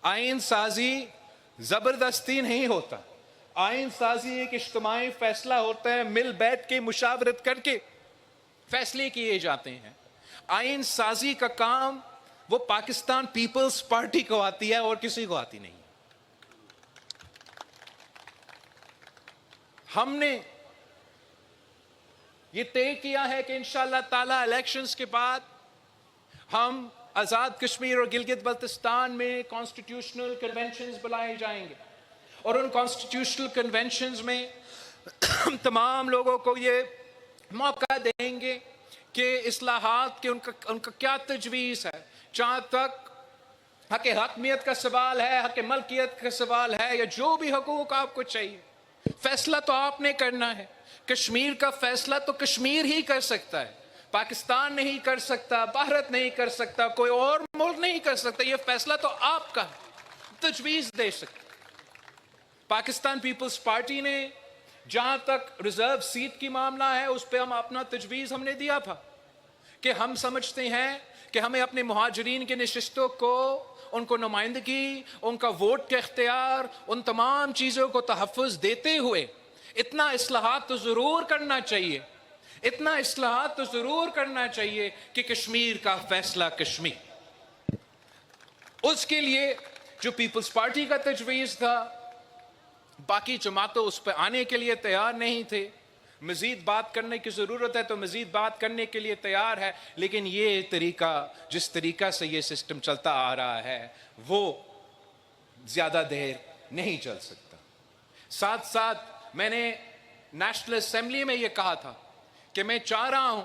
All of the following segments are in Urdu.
آئین سازی زبردستی نہیں ہوتا. آئین سازی ایک اجتماعی فیصلہ ہوتا ہے, مل بیٹھ کے مشاورت کر کے فیصلے کیے جاتے ہیں. آئین سازی کا کام وہ پاکستان پیپلز پارٹی کو آتی ہے اور کسی کو آتی نہیں. ہم نے یہ طے کیا ہے کہ انشاءاللہ تعالی الیکشنز کے بعد ہم آزاد کشمیر اور گلگت بلتستان میں کانسٹیٹیوشنل کنونشنز بلائے جائیں گے, اور ان کانسٹیٹیوشنل کنونشنز میں تمام لوگوں کو یہ موقع دیں گے کہ اصلاحات کے ان کا کیا تجویز ہے. جہاں تک حق حاکمیت کا سوال ہے, حق ملکیت کا سوال ہے, یا جو بھی حقوق آپ کو چاہیے, فیصلہ تو آپ نے کرنا ہے. کشمیر کا فیصلہ تو کشمیر ہی کر سکتا ہے, پاکستان نہیں کر سکتا, بھارت نہیں کر سکتا, کوئی اور ملک نہیں کر سکتا. یہ فیصلہ تو آپ کا تجویز دے سکتا. پاکستان پیپلز پارٹی نے جہاں تک ریزرو سیٹ کی معاملہ ہے اس پہ ہم اپنا تجویز ہم نے دیا تھا کہ ہم سمجھتے ہیں کہ ہمیں اپنے مہاجرین کے نشستوں کو, ان کو نمائندگی, ان کا ووٹ کا اختیار, ان تمام چیزوں کو تحفظ دیتے ہوئے اتنا اصلاحات تو ضرور کرنا چاہیے, اتنا اصلاحات تو ضرور کرنا چاہیے کہ کشمیر کا فیصلہ کشمیر. اس کے لیے جو پیپلز پارٹی کا تجویز تھا, باقی جماعتوں اس پہ آنے کے لیے تیار نہیں تھے. مزید بات کرنے کی ضرورت ہے تو مزید بات کرنے کے لیے تیار ہے, لیکن یہ طریقہ, جس طریقہ سے یہ سسٹم چلتا آ رہا ہے وہ زیادہ دیر نہیں چل سکتا. ساتھ ساتھ میں نے نیشنل اسمبلی میں یہ کہا تھا کہ میں چاہ رہا ہوں,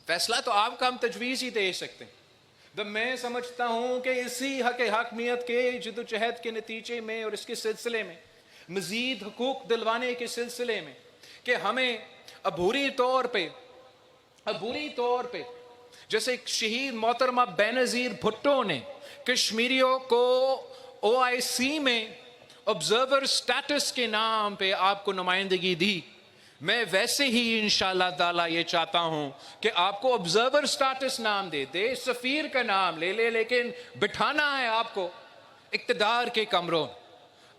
فیصلہ تو آپ کا ہم تجویز ہی دے سکتے ہیں, میں سمجھتا ہوں کہ اسی حق حاکمیت کے جدوجہد کے نتیجے میں اور اس کے سلسلے میں مزید حقوق دلوانے کے سلسلے میں کہ ہمیں عبوری طور پہ جیسے شہید محترمہ بینظیر بھٹو نے کشمیریوں کو OIC میں آبزرور سٹیٹس کے نام پہ آپ کو نمائندگی دی, میں ویسے ہی انشاءاللہ تعالی یہ چاہتا ہوں کہ آپ کو آبزرور سٹیٹس نام دے, سفیر کا نام لے لے, لیکن بٹھانا ہے آپ کو اقتدار کے کمروں.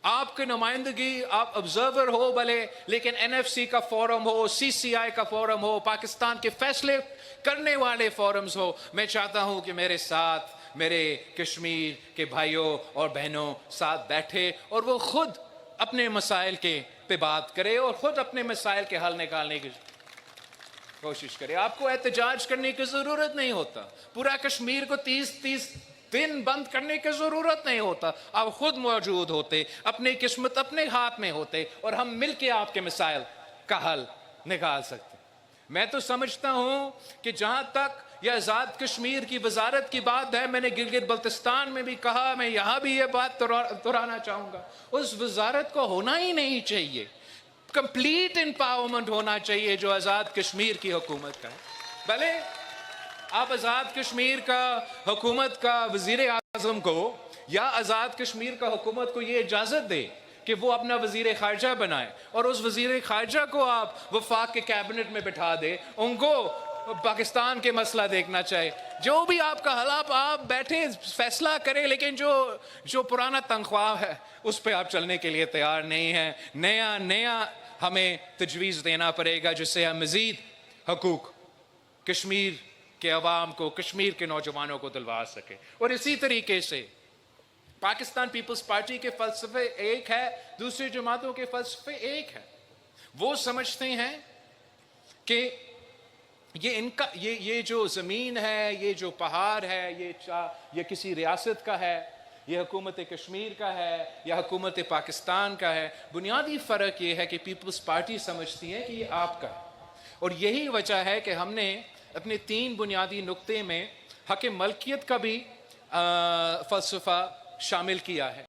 آپ کی نمائندگی, آپ آبزرور ہو بھلے, لیکن NFC کا فورم ہو, CCI کا فورم ہو, پاکستان کے فیصلے کرنے والے فورمز ہو. میں چاہتا ہوں کہ میرے ساتھ میرے کشمیر کے بھائیوں اور بہنوں ساتھ بیٹھے اور وہ خود اپنے مسائل کے پہ بات کرے اور خود اپنے مسائل کے حل نکالنے کی کوشش کرے. آپ کو احتجاج کرنے کی ضرورت نہیں ہوتا, پورا کشمیر کو 30 دن بند کرنے کی ضرورت نہیں ہوتا. آپ خود موجود ہوتے, اپنی قسمت اپنے ہاتھ میں ہوتے, اور ہم مل کے آپ کے مسائل کا حل نکال سکتے. میں تو سمجھتا ہوں کہ جہاں تک یہ آزاد کشمیر کی وزارت کی بات ہے, میں نے گلگت بلتستان میں بھی کہا, میں یہاں بھی یہ بات دہرانا چاہوں گا, اس وزارت کو ہونا ہی نہیں چاہیے. کمپلیٹ امپاورمنٹ ہونا چاہیے جو آزاد کشمیر کی حکومت کا ہے. بھلے آپ آزاد کشمیر کا حکومت کا وزیر اعظم کو یا آزاد کشمیر کا حکومت کو یہ اجازت دے کہ وہ اپنا وزیر خارجہ بنائے, اور اس وزیر خارجہ کو آپ وفاق کے کیبنٹ میں بٹھا دے, ان کو پاکستان کے مسئلہ دیکھنا چاہے, جو بھی آپ کا حل آپ بیٹھے فیصلہ کریں, لیکن جو پرانا تنخواہ ہے اس پہ آپ چلنے کے لیے تیار نہیں ہیں. نیا ہمیں تجویز دینا پڑے گا جس سے ہم مزید حقوق کشمیر کے عوام کو, کشمیر کے نوجوانوں کو دلوا سکے. اور اسی طریقے سے پاکستان پیپلز پارٹی کے فلسفے ایک ہے, دوسری جماعتوں کے فلسفے ایک ہے. وہ سمجھتے ہیں کہ یہ جو زمین ہے, یہ جو پہاڑ ہے, یہ کسی ریاست کا ہے, یہ حکومت کشمیر کا ہے یا حکومت پاکستان کا ہے. بنیادی فرق یہ ہے کہ پیپلز پارٹی سمجھتی ہے کہ یہ آپ کا ہے, اور یہی وجہ ہے کہ ہم نے اپنے 3 بنیادی نقطے میں حق ملکیت کا بھی فلسفہ شامل کیا ہے.